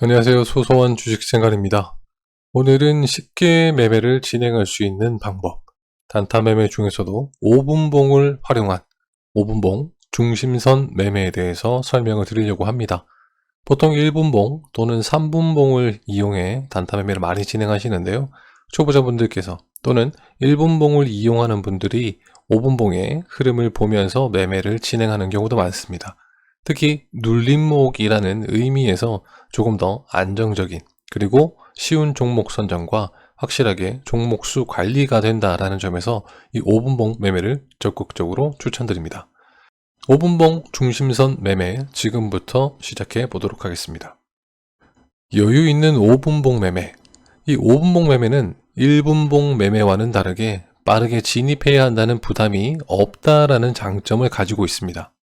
안녕하세요. 소소한 주식생활입니다. 오늘은 쉽게 매매를 진행할 수 있는 방법, 단타 매매 중에서도 5분봉을 활용한 5분봉 중심선 매매에 대해서 설명을 드리려고 합니다. 보통 1분봉 또는 3분봉을 이용해 단타 매매를 많이 진행하시는데요. 초보자분들께서 또는 1분봉을 이용하는 분들이 5분봉의 흐름을 보면서 매매를 진행하는 경우도 많습니다. 특히 눌림목이라는 의미에서 조금 더 안정적인 그리고 쉬운 종목 선정과 확실하게 종목수 관리가 된다라는 점에서 이 5분봉 매매를 적극적으로 추천드립니다. 5분봉 중심선 매매 지금부터 시작해 보도록 하겠습니다. 여유 있는 5분봉 매매. 이 5분봉 매매는 1분봉 매매와는 다르게 빠르게 진입해야 한다는 부담이 없다라는 장점을 가지고 있습니다.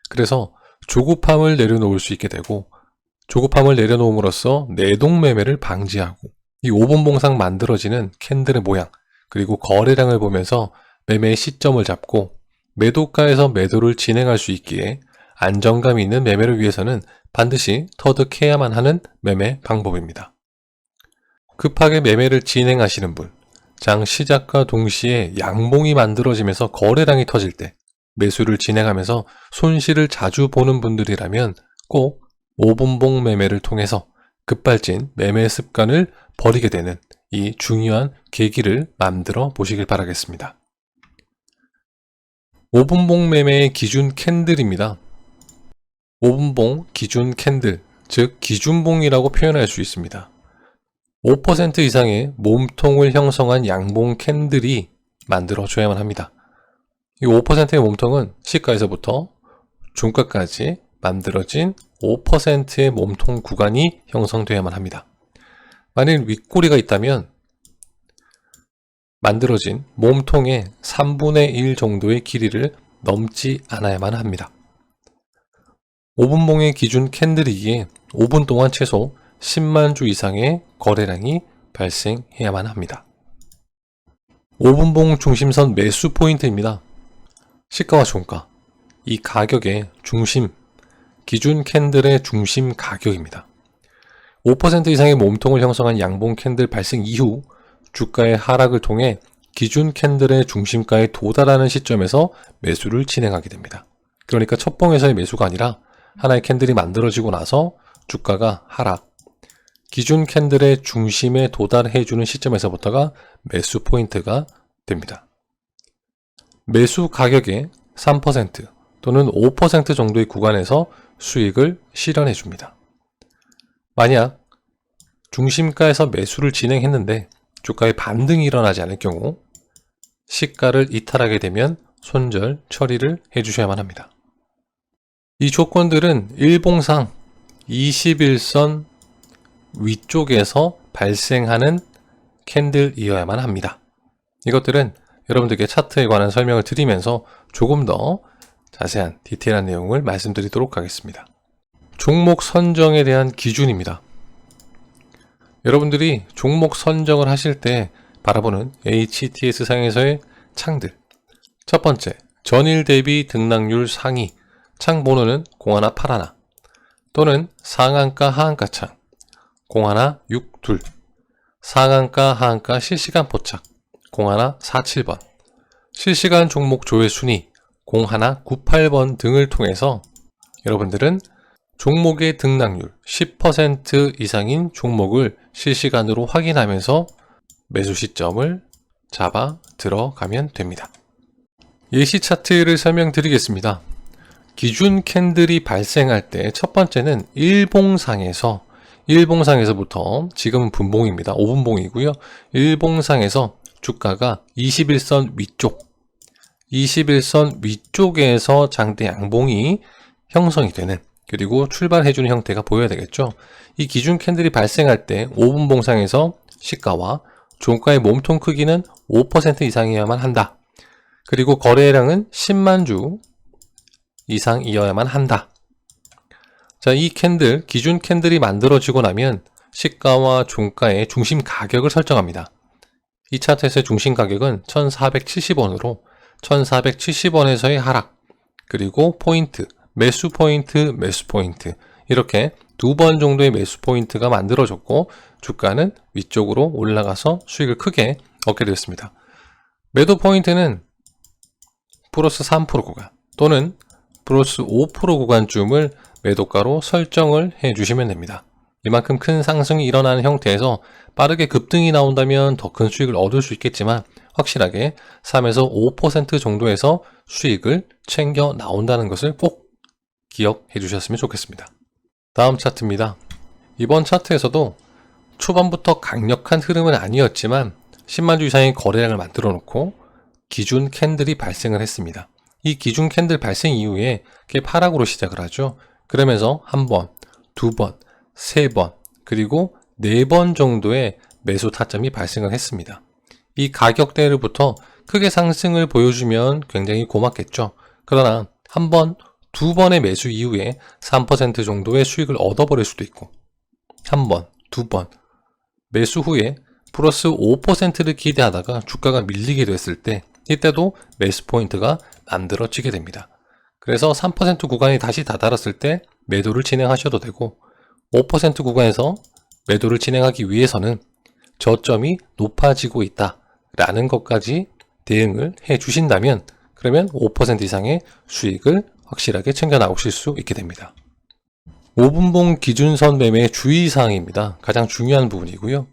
그래서 조급함을 내려놓을 수 있게 되고, 조급함을 내려놓음으로써 내동 매매를 방지하고, 이 5분봉상 만들어지는 캔들의 모양 그리고 거래량을 보면서 매매의 시점을 잡고 매도가에서 매도를 진행할 수 있기에 안정감 있는 매매를 위해서는 반드시 터득해야만 하는 매매 방법입니다. 급하게 매매를 진행하시는 분, 장 시작과 동시에 양봉이 만들어지면서 거래량이 터질 때 매수를 진행하면서 손실을 자주 보는 분들이라면 꼭 5분봉 매매를 통해서 급발진 매매 습관을 버리게 되는 이 중요한 계기를 만들어 보시길 바라겠습니다. 5분봉 매매의 기준 캔들입니다. 5분봉 기준 캔들, 즉 기준봉이라고 표현할 수 있습니다. 5% 이상의 몸통을 형성한 양봉 캔들이 만들어져야만 합니다. 이 5%의 몸통은 시가에서부터 중가까지 만들어진 5%의 몸통 구간이 형성되어야만 합니다. 만일 윗꼬리가 있다면 만들어진 몸통의 3분의 1 정도의 길이를 넘지 않아야만 합니다. 5분봉의 기준 캔들이기에 5분 동안 최소 10만 주 이상의 거래량이 발생해야만 합니다. 5분봉 중심선 매수 포인트입니다. 시가와 종가, 이 가격의 중심, 기준 캔들의 중심 가격입니다. 5% 이상의 몸통을 형성한 양봉 캔들 발생 이후 주가의 하락을 통해 기준 캔들의 중심가에 도달하는 시점에서 매수를 진행하게 됩니다. 그러니까 첫 봉에서의 매수가 아니라 하나의 캔들이 만들어지고 나서 주가가 하락, 기준 캔들의 중심에 도달해주는 시점에서부터가 매수 포인트가 됩니다. 매수 가격의 3% 또는 5% 정도의 구간에서 수익을 실현해 줍니다. 만약 중심가에서 매수를 진행했는데 주가에 반등이 일어나지 않을 경우 시가를 이탈하게 되면 손절 처리를 해주셔야만 합니다. 이 조건들은 일봉상 21선 위쪽에서 발생하는 캔들이어야만 합니다. 이것들은 여러분들께 차트에 관한 설명을 드리면서 조금 더 자세한 디테일한 내용을 말씀드리도록 하겠습니다. 종목 선정에 대한 기준입니다. 여러분들이 종목 선정을 하실 때 바라보는 HTS 상에서의 창들, 첫 번째, 전일 대비 등락률 상위, 창 번호는 01, 81 또는 상한가 하한가 창 01, 62 상한가 하한가 실시간 포착 01, 47번 실시간 종목 조회 순위 01, 98번 등을 통해서 여러분들은 종목의 등락률 10% 이상인 종목을 실시간으로 확인하면서 매수 시점을 잡아 들어가면 됩니다. 예시 차트를 설명드리겠습니다. 기준 캔들이 발생할 때 첫 번째는 일봉상에서부터 지금은 분봉입니다. 5분봉이고요. 일봉상에서 주가가 21선 위쪽에서 장대 양봉이 형성이 되는, 그리고 출발해주는 형태가 보여야 되겠죠. 이 기준 캔들이 발생할 때 5분봉상에서 시가와 종가의 몸통 크기는 5% 이상이어야만 한다. 그리고 거래량은 10만 주 이상이어야만 한다. 자, 이 캔들, 기준 캔들이 만들어지고 나면 시가와 종가의 중심 가격을 설정합니다. 이 차트에서의 중심 가격은 1470원으로 1470원에서의 하락, 그리고 포인트, 매수 포인트, 이렇게 2번 정도의 매수 포인트가 만들어졌고 주가는 위쪽으로 올라가서 수익을 크게 얻게 되었습니다. 매도 포인트는 플러스 3% 구간 또는 플러스 5% 구간쯤을 매도가로 설정을 해주시면 됩니다. 이만큼 큰 상승이 일어나는 형태에서 빠르게 급등이 나온다면 더 큰 수익을 얻을 수 있겠지만 확실하게 3에서 5% 정도에서 수익을 챙겨 나온다는 것을 꼭 기억해 주셨으면 좋겠습니다. 다음 차트입니다. 이번 차트에서도 초반부터 강력한 흐름은 아니었지만 10만 주 이상의 거래량을 만들어 놓고 기준 캔들이 발생을 했습니다. 이 기준 캔들 발생 이후에 하락으로 시작을 하죠. 그러면서 한 번, 두 번, 세 번, 그리고 네 번 정도의 매수 타점이 발생을 했습니다. 이 가격대로부터 크게 상승을 보여주면 굉장히 고맙겠죠. 그러나 한 번, 두 번의 매수 이후에 3% 정도의 수익을 얻어버릴 수도 있고 한 번, 두 번 매수 후에 플러스 5%를 기대하다가 주가가 밀리게 됐을 때 이때도 매수 포인트가 만들어지게 됩니다. 그래서 3% 구간이 다시 다다랐을 때 매도를 진행하셔도 되고 5% 구간에서 매도를 진행하기 위해서는 저점이 높아지고 있다라는 것까지 대응을 해 주신다면 그러면 5% 이상의 수익을 확실하게 챙겨 나오실 수 있게 됩니다. 5분봉 기준선 매매의 주의사항입니다. 가장 중요한 부분이고요.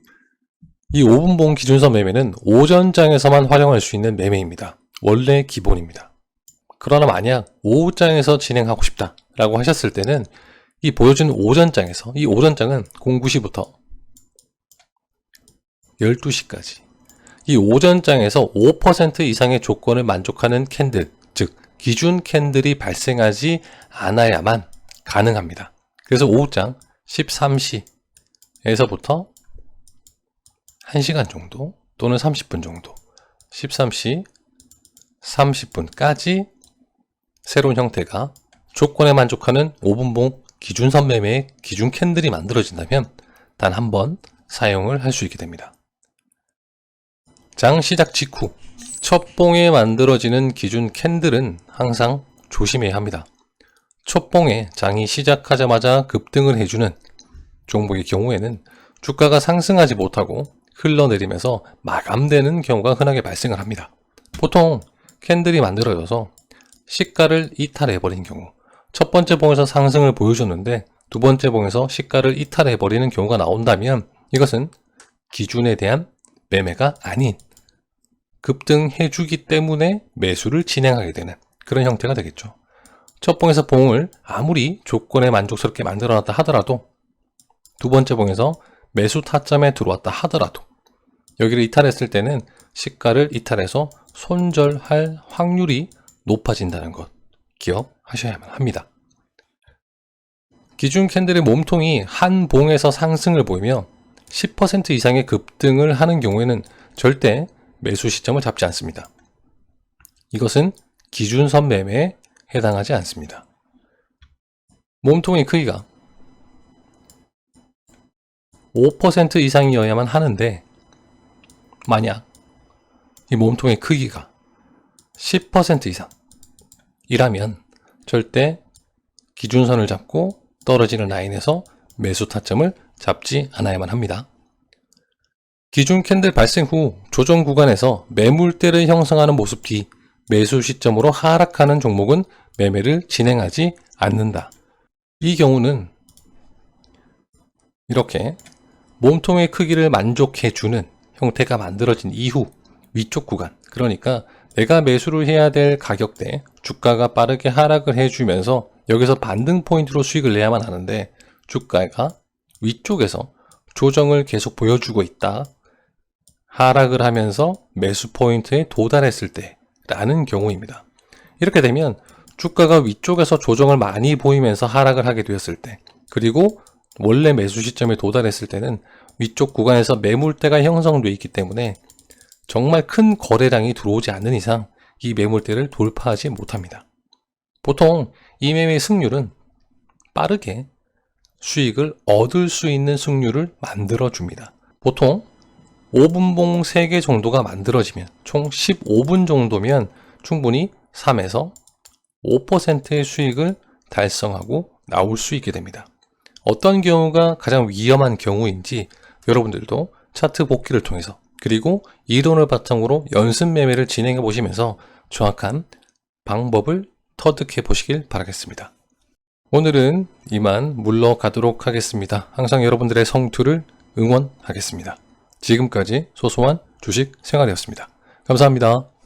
이 5분봉 기준선 매매는 오전장에서만 활용할 수 있는 매매입니다. 원래 기본입니다. 그러나 만약 오후장에서 진행하고 싶다 라고 하셨을 때는 이 보여주는 오전장에서 이 오전장은 09시부터 12시까지 이 오전장에서 5% 이상의 조건을 만족하는 캔들, 즉 기준 캔들이 발생하지 않아야만 가능합니다. 그래서 오후장 13시에서부터 1시간 정도 또는 30분 정도 13시 30분까지 새로운 형태가 조건에 만족하는 5분봉 기준선 매매의 기준 캔들이 만들어진다면 단 한 번 사용을 할 수 있게 됩니다. 장 시작 직후 첫 봉에 만들어지는 기준 캔들은 항상 조심해야 합니다. 첫 봉에 장이 시작하자마자 급등을 해주는 종목의 경우에는 주가가 상승하지 못하고 흘러내리면서 마감되는 경우가 흔하게 발생을 합니다. 보통 캔들이 만들어져서 시가를 이탈해버린 경우 첫 번째 봉에서 상승을 보여줬는데 두 번째 봉에서 시가를 이탈해버리는 경우가 나온다면 이것은 기준에 대한 매매가 아닌 급등해주기 때문에 매수를 진행하게 되는 그런 형태가 되겠죠. 첫 봉에서 봉을 아무리 조건에 만족스럽게 만들어놨다 하더라도 두 번째 봉에서 매수 타점에 들어왔다 하더라도 여기를 이탈했을 때는 시가를 이탈해서 손절할 확률이 높아진다는 것 기억하셔야만 합니다. 기준 캔들의 몸통이 한 봉에서 상승을 보이며 10% 이상의 급등을 하는 경우에는 절대 매수 시점을 잡지 않습니다. 이것은 기준선 매매에 해당하지 않습니다. 몸통의 크기가 5% 이상이어야만 하는데 만약 이 몸통의 크기가 10% 이상이라면 절대 기준선을 잡고 떨어지는 라인에서 매수 타점을 잡지 않아야만 합니다. 기준 캔들 발생 후 조정 구간에서 매물대를 형성하는 모습 뒤 매수 시점으로 하락하는 종목은 매매를 진행하지 않는다. 이 경우는 이렇게 몸통의 크기를 만족해주는 형태가 만들어진 이후 위쪽 구간, 그러니까 내가 매수를 해야 될 가격대 주가가 빠르게 하락을 해주면서 여기서 반등 포인트로 수익을 내야만 하는데 주가가 위쪽에서 조정을 계속 보여주고 있다. 하락을 하면서 매수 포인트에 도달했을 때 라는 경우입니다. 이렇게 되면 주가가 위쪽에서 조정을 많이 보이면서 하락을 하게 되었을 때 그리고 원래 매수 시점에 도달했을 때는 위쪽 구간에서 매물대가 형성되어 있기 때문에 정말 큰 거래량이 들어오지 않는 이상 이 매물대를 돌파하지 못합니다. 보통 이 매매의 승률은 빠르게 수익을 얻을 수 있는 승률을 만들어줍니다. 보통 5분봉 3개 정도가 만들어지면 총 15분 정도면 충분히 3에서 5%의 수익을 달성하고 나올 수 있게 됩니다. 어떤 경우가 가장 위험한 경우인지 여러분들도 차트 복기를 통해서 그리고 이론을 바탕으로 연습 매매를 진행해 보시면서 정확한 방법을 터득해 보시길 바라겠습니다. 오늘은 이만 물러가도록 하겠습니다. 항상 여러분들의 성투를 응원하겠습니다. 지금까지 소소한 주식 생활이었습니다. 감사합니다.